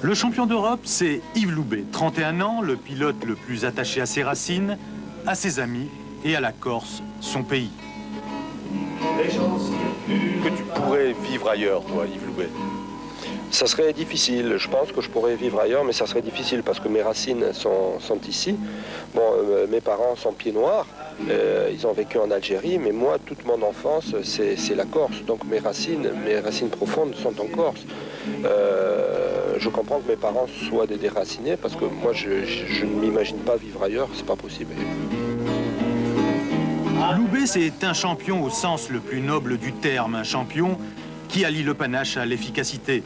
Le champion d'Europe, c'est Yves Loubet, 31 ans, le pilote le plus attaché à ses racines, à ses amis et à la Corse, son pays. Que tu pourrais vivre ailleurs, toi, Yves Loubet? Ça serait difficile. Je pense que je pourrais vivre ailleurs, mais ça serait difficile parce que mes racines sont ici. Bon, mes parents sont pieds noirs. Ils ont vécu en Algérie, mais moi, toute mon enfance, c'est la Corse. Donc mes racines profondes sont en Corse. Je comprends que mes parents soient des déracinés parce que moi, je ne m'imagine pas vivre ailleurs. C'est pas possible. Loubet, c'est un champion au sens le plus noble du terme, un champion qui allie le panache à l'efficacité.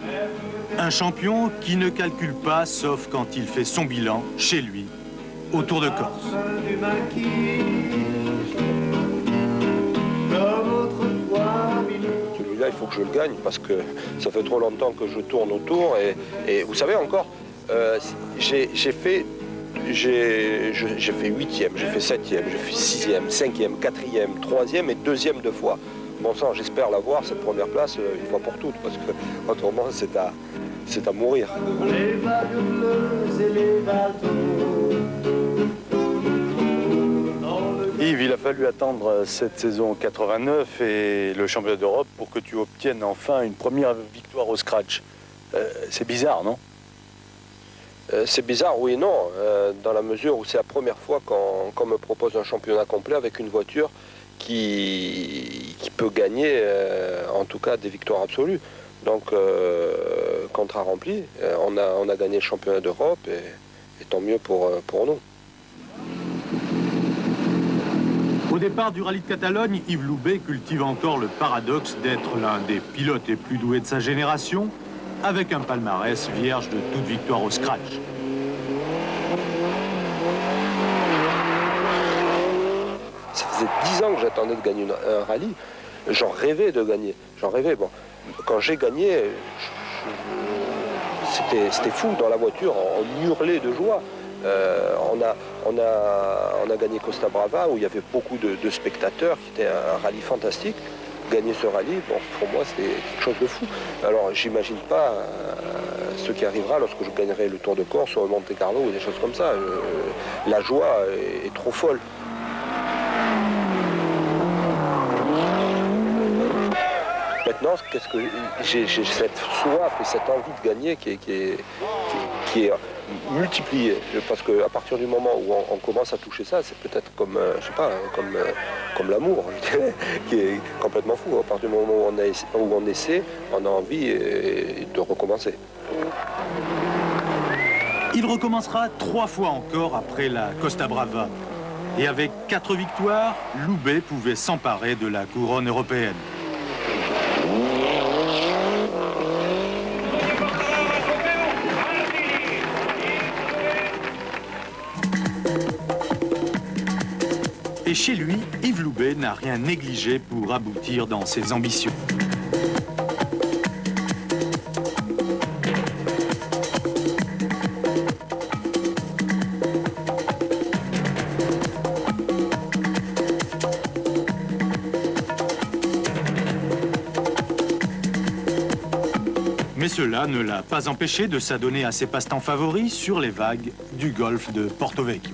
Un champion qui ne calcule pas, sauf quand il fait son bilan, chez lui, au Tour de Corse. Celui-là, il faut que je le gagne parce que ça fait trop longtemps que je tourne autour. Et vous savez encore, j'ai fait 8e, j'ai fait 7e, j'ai fait 6e, 5e, 4e, 3e et 2e 2 fois. Bon sang, j'espère l'avoir, cette première place, une fois pour toutes, parce que autrement, c'est à mourir. Les vagues bleues et les bateaux. Yves, il a fallu attendre cette saison 89 et le championnat d'Europe pour que tu obtiennes enfin une première victoire au scratch. C'est bizarre, non? C'est bizarre, oui et non, dans la mesure où c'est la première fois qu'on me propose un championnat complet avec une voiture qui peut gagner, en tout cas, des victoires absolues. Donc, contrat rempli, on a gagné le championnat d'Europe et tant mieux pour nous. Au départ du rallye de Catalogne, Yves Loubet cultive encore le paradoxe d'être l'un des pilotes les plus doués de sa génération, avec un palmarès vierge de toute victoire au scratch. Ça faisait 10 ans que j'attendais de gagner un rallye. J'en rêvais de gagner. J'en rêvais. Bon, quand j'ai gagné, c'était fou dans la voiture. On hurlait de joie. On a gagné Costa Brava où il y avait beaucoup de spectateurs, qui était un rallye fantastique. Gagner ce rallye, bon, pour moi, c'était quelque chose de fou. Alors, j'imagine pas ce qui arrivera lorsque je gagnerai le Tour de Corse ou Monte Carlo ou des choses comme ça. La joie est trop folle. Maintenant, qu'est-ce que j'ai cette soif et cette envie de gagner qui est multipliée, parce qu'à partir du moment où on commence à toucher ça, c'est peut-être comme, je sais pas, comme l'amour, qui est complètement fou. À partir du moment où on essaie, on a envie de recommencer. Il recommencera 3 fois encore après la Costa Brava. Et avec 4 victoires, Loubet pouvait s'emparer de la couronne européenne. Et chez lui, Yves Loubet n'a rien négligé pour aboutir dans ses ambitions. Mais cela ne l'a pas empêché de s'adonner à ses passe-temps favoris sur les vagues du golfe de Porto Vecchio.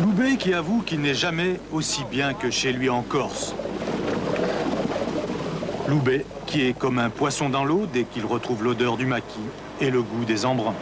Loubet qui avoue qu'il n'est jamais aussi bien que chez lui en Corse. Loubet qui est comme un poisson dans l'eau dès qu'il retrouve l'odeur du maquis et le goût des embruns.